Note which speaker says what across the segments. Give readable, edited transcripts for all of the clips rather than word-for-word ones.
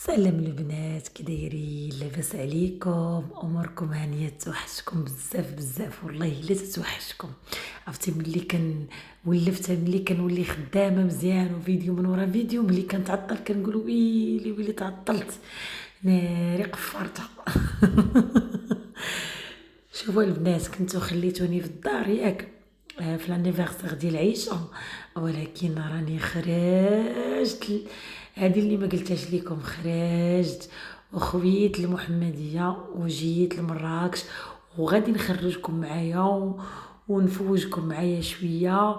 Speaker 1: سلام البنات، كي دايرين؟ لاباس عليكم؟ اموركم هانيه؟ توحشتكم بزاف بزاف والله الا تتوحشكم. عرفتي ملي كنولي خدامه مزيان وفيديو من ورا فيديو، ملي كنتعطل كنقول ويلي ويلي تعطلت، ناري قفرتها. شوفوا البنات، كنتو خليتوني في الدار ياك في لانيفرسير ديال عيشه، ولكن راني خرجت هذه اللي ما قلتهاش لكم. خرجت وخويت المحمديه وجيت لمراكش، وغادي نخرجكم معايا ونفوجكم معايا شويه،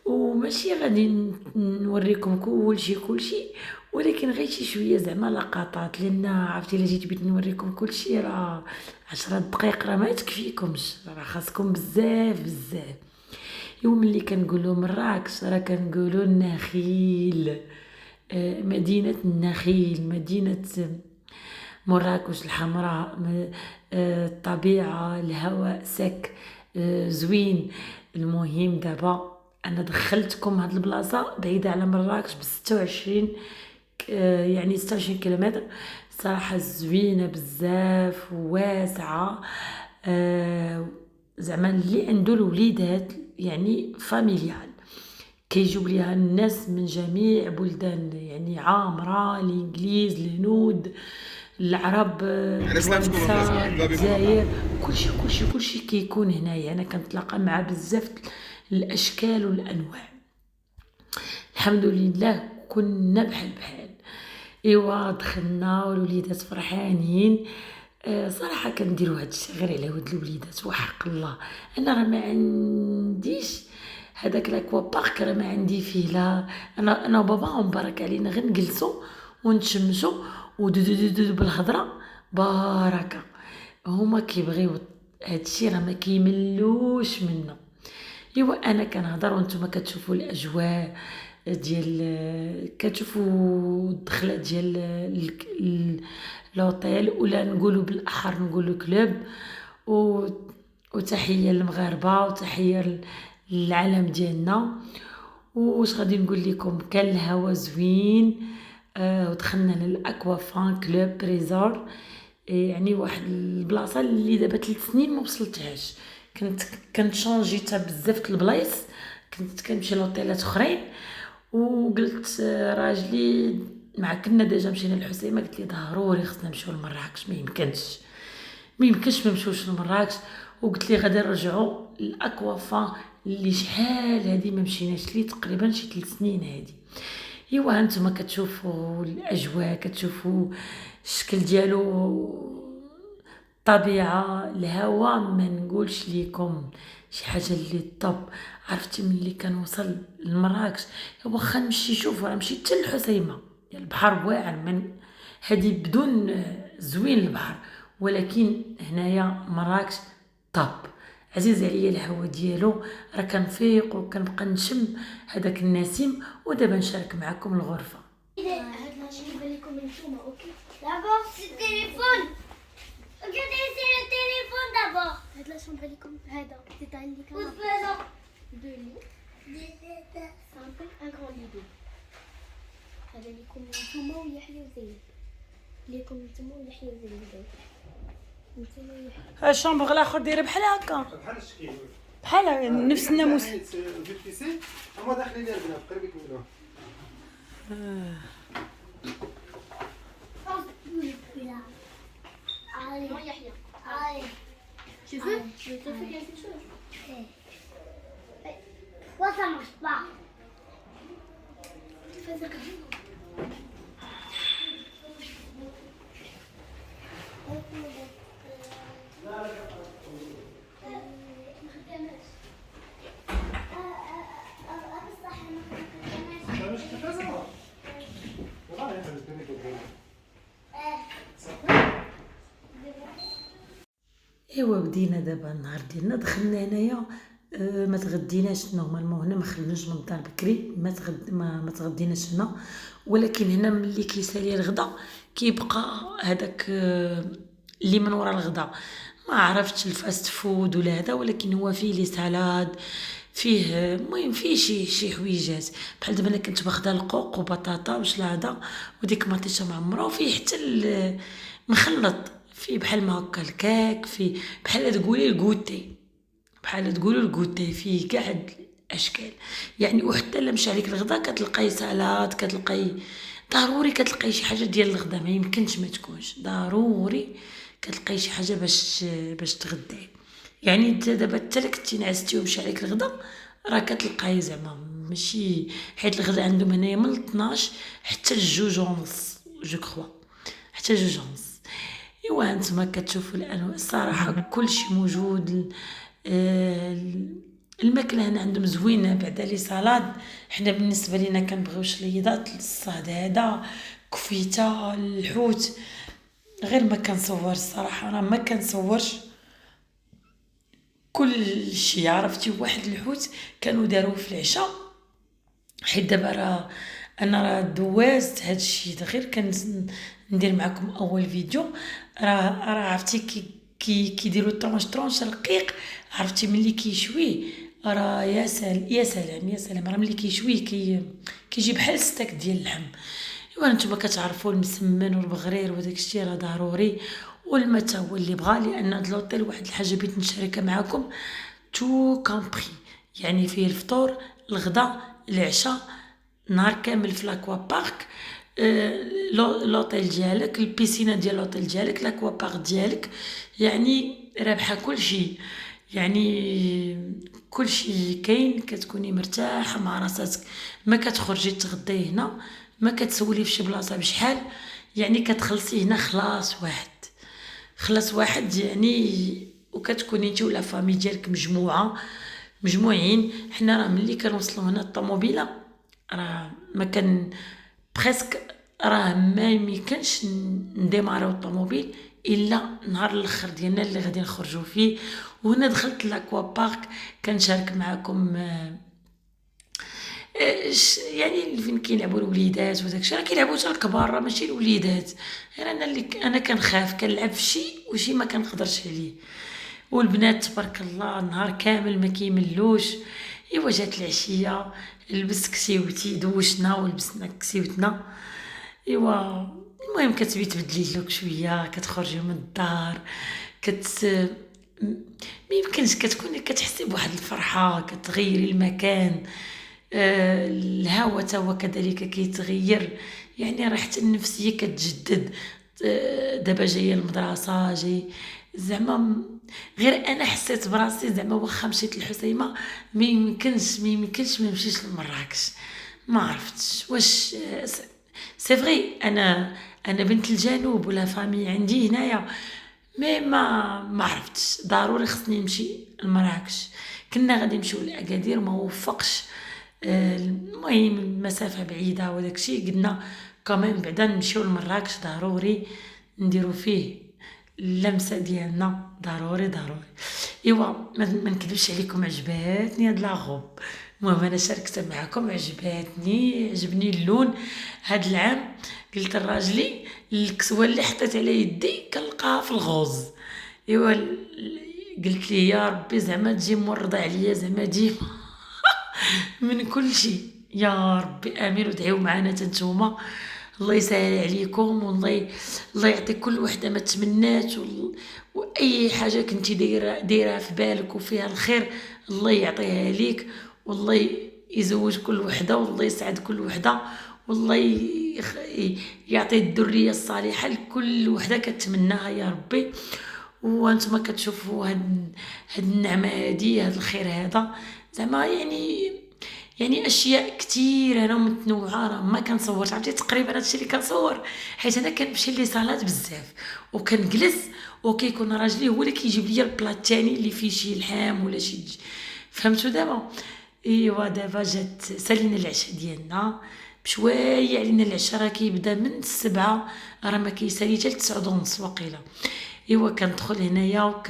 Speaker 1: وماشي غادي نوريكم كلشي، ولكن غير شي شويه زعما لقطات، لان عرفتي الا جيت بغيت نوريكم كلشي راه 10 دقائق راه ما تكفيكمش، راه خاصكم بزاف بزاف. يوم ملي كنقولوا مراكش راه كنقولوا النخيل، مدينة النخيل، مدينة مراكش الحمراء. الطبيعة، الهواء سك، زوين. المهم دابا انا دخلتكم هاد البلاصه بعيده على مراكش ب26، يعني 26 كيلومتر. صراحه زوينه بزاف وواسعه. زعما اللي عنده الوليدات يعني فاميليال، كيجيو ليها الناس من جميع بلدان، يعني عامره، الانجليز، الهنود، العرب، التوانسه، الجزائر، كلشي كيكون هنايا. انا كنتلاقى مع بزاف الاشكال والانواع. الحمد لله كنا بحال بحال. ايوا دخلنا والوليدات فرحانين. صراحه كنديروا هاد الشيء غير على ود الوليدات، وحق الله انا راه ما عنديش هذاك لاكوا بارك، راه ما عندي فيه. لا انا وباباهم بارك علينا غير نجلسوا ونتشمسوا ودودودودو بالهضره بركه. هما كيبغيو هادشي، راه ما كيملوش منه. ايوا انا كنهضر وانتم كتشوفوا الاجواء ديال، كتشوفوا الدخله ديال لوطيل، ولا نقولوا بالاحر نقولوا كلوب. و وتحيه للمغاربه وتحيه للعالم ديالنا. واش غادي نقول لكم، كان الهوا زوين. ودخلنا للاكوا فان كلوب ريزور، يعني واحد البلاصه اللي دابا 3 سنين ما وصلتهاش. كنت شانجيتها بزاف البلايص، كنت كنمشي لوطيلات اخرين، وقلت راجلي مع كنا ديجا مشينا للحسيمه، قلت لي ضروري خصنا نمشيو لمراكش، ما يمكنش ما نمشيوش لمراكش. وقلت لي غادي نرجعوا الاكوافا اللي شحال هذه ما مشيناش ليه، تقريبا شي 3 سنين هذه. ايوا هانتوما كتشوفوا الاجواء، كتشوفوا الشكل ديالو، الطبيعه، الهواء ما نقولش لكم شي حاجه اللي طب. عرفتي ملي كنوصل لمراكش، واخا نمشي، شوف راه مشيت حتى للحسيمه، البحر واعر من هذه بدون زوين البحر، ولكن هنايا مراكش طب. عزيز عليا الهوا ديالو، راه كنفيق وكنبقى نشم هذاك النسيم. ودابا نشارك معكم الغرفه.
Speaker 2: هاد ماشي يبان لكم نتوما اوكي. دابا سي التليفون، regardez c'est le téléphone d'abord. هاد لا شومبر لكم، هذا ديتاي اللي كان دو لي سامبل ان كرون لي دو. هذا لكم نتوما ويحيى وزينب، ليكم نتوما ويحيى وزينب نتوما ويحيى.
Speaker 1: الشومبر الاخر دايره بحال هكا،
Speaker 3: بحال الشكل
Speaker 1: بحال نفس الناموس.
Speaker 3: في البيسين هما داخلين ليها البنات قريب يكملوها.
Speaker 2: Moi Yahya. Allez. Tu veux? Je te fais quelque chose. Pourquoi ça marche pas? Fais ça comme ça.
Speaker 3: مش كفايه والله يا حبيبتي كنت
Speaker 1: ايوا بدينا دابا النهار ديالنا، دخلنا هنايا. ما تغديناش نورمالمون هنا، ما خرجناش من الدار بكري، ما تغديناش هنا. ولكن هنا ملي كيسالي الغدا كيبقى هذاك اللي من وراء الغدا، ما عرفتش الفاست فود ولا هذا، ولكن هو فيه لي سالاد، فيه المهم فيه شي حويجات بحال دابا انا كنت واخده القوق وبطاطا وشلاضه وديك مطيشه معمره، وفيه حتى مخلط، فيه بحال ما هكا الكاك، فيه بحال تقولي الكوتي، بحال تقولوا الكوتي، فيه كاع هاد الاشكال يعني. وحتى الا مشى عليك الغدا كتلقاي سلطات، كتلقاي ضروري كتلقاي شي حاجه ديال الغدا، ما يمكنش ما تكونش، ضروري كتلقاي شي حاجه باش تغداي. يعني انت دابا حتى الا كنتي نعستي ومشى عليك الغدا راه كتلقاي زعما ماشي، حيت الغدا عندهم هنايا من 12 حتى الجوج ونص جو كخوا، حتى جوج ونص. ايوا هانتوما كتشوفوا الان الصراحه كلشي موجود. الماكله هنا عندهم زوينه بعدا لي صالاد. حنا بالنسبه لينا كنبغيو شليضات الصهداده، كفيته، الحوت. غير ما كنصور الصراحه، انا ما كنصورش كل شيء. عرفتي واحد الحوت كانوا داروه في العشاء، حيت دابا راه انا راه دوازت هاد الشيء غير ندير معكم اول فيديو. راه عرفتي كيديروا طرونش رقيق، عرفتي ملي كيشويه راه يا سلام راه ملي كيشويه كيجي بحال ستاك ديال اللحم. ايوا نتوما كتعرفوا المسمن والبغرير وداك الشيء راه ضروري، والما تا هو اللي بغى، لان هاد لوطيل واحد الحاجه بغيت نشاركها معكم تو كومبري، يعني فيه الفطور، الغدا، العشاء، نهار كامل في لاكوا بارك، لوطيل ديالك، البيسينه ديال لوطيل ديالك، لاكوا بارك ديالك، يعني رابحه كل شيء، يعني كل شيء كاين. كتكوني مرتاحه مع راسك، ما كتخرجي تغداي هنا، ما كتسولي في شي بلاصه بشحال، يعني كتخلصي هنا خلاص واحد يعني. وكتكوني انت ولا فامي ديالك مجموعين. حنا راه ملي كنوصلوا هنا الطوموبيله راه ما كان بريسك، راه ما يمكنش نديماريو الطوموبيل الا نهار الاخر ديالنا اللي غادي نخرجوا فيه. وهنا دخلت لاكوا بارك كنشارك معكم يعني فين كيلعبوا الوليدات وداكشي، راه كيلعبوا حتى الكبار، راه ماشي الوليدات. غير انا كنخاف كنلعب في شي ما كنقدرش عليه. والبنات تبارك الله نهار كامل ما كيملوش. ايوا جات العشيه لبست كسيوتي، دوشنا ولبسنا كسيوتنا. ايوا المهم كتبي تبدلي اللوك شويه، كتخرجي من الدار ما يمكنش كتكوني كتحسي بواحد الفرحه، كتغيري المكان. الهواء تا هو كذلك كيتغير، يعني راحه النفسيه كتجدد. دابا جايه المدرسه جاي زعما غير انا حسيت براسي زعما واخا مشيت للحسيمه ما يمكنش ما نمشيش لمراكش. ما عرفتش واش سي فري انا بنت الجنوب ولا فامي عندي هنايا، ما عرفتش ضروري خصني نمشي لمراكش. كنا غادي نمشيو لاكادير ما وفقش. المهم المسافه بعيده وداكشي، قلنا كمان بعدا نمشيو لمراكش ضروري نديرو فيه اللمسه ديالنا ضروري. ايوا ما نكذبش عليكم، عجباتني هاد لاغوب. المهم انا شاركت معكم، عجبني اللون هاد العام. قلت لراجلي الكسوه اللي حطيت على يدي كنلقاها في الغوز. ايوا قلت لي يا ربي زعما تجي مرضى عليا زعما ديما من كل شيء، يا ربي امين. ودعيو معنا نتوما، الله يسهل عليكم، والله يعطي كل وحده ما تمنات، واي حاجه كنتي دايره في بالك وفيها الخير الله يعطيها ليك، والله يزوج كل وحده، والله يسعد كل وحده، والله يعطي الذريه الصالحه لكل وحده كتمناها يا ربي. وانتم كتشوفوا هاد النعمه هادي، هاد الخير هذا زعما يعني اشياء كثيره انا متنوعه. راه ما كنصورش، عرفتي تقريبا هادشي اللي كنصور، حيت انا كنمشي لي صالات بزاف وكنجلس وكيكون راجلي هو اللي كيجيب لي البلاط الثاني اللي فيه شي لحام ولا شي فهمتوا دابا. ايوا دابا جات سالينا العشاء ديالنا بشويه علينا. العشاء راه كيبدا من 7، راه ما كيسالي حتى 9:30 واقيلا. ايوا كندخل هنايا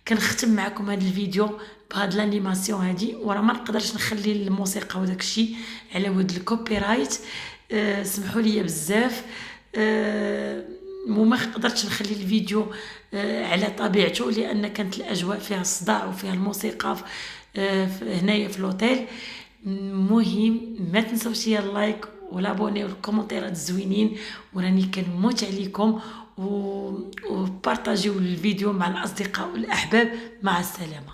Speaker 1: كنختم معكم هذا الفيديو بهاد الانيماسيون هادي، وراه ما نقدرش نخلي الموسيقى وداك الشيء على ود الكوبي رايت. سمحوا لي بزاف. وما قدرتش نخلي الفيديو على طبيعته، لان كانت الاجواء فيها الصداع وفيها الموسيقى هنايا في لوطيل. مهم ما تنسوش يا اللايك والابوني والكومنتيرات الزوينين، وراني كنموت عليكم، وبارطاجيو الفيديو مع الاصدقاء والاحباب. مع السلامه.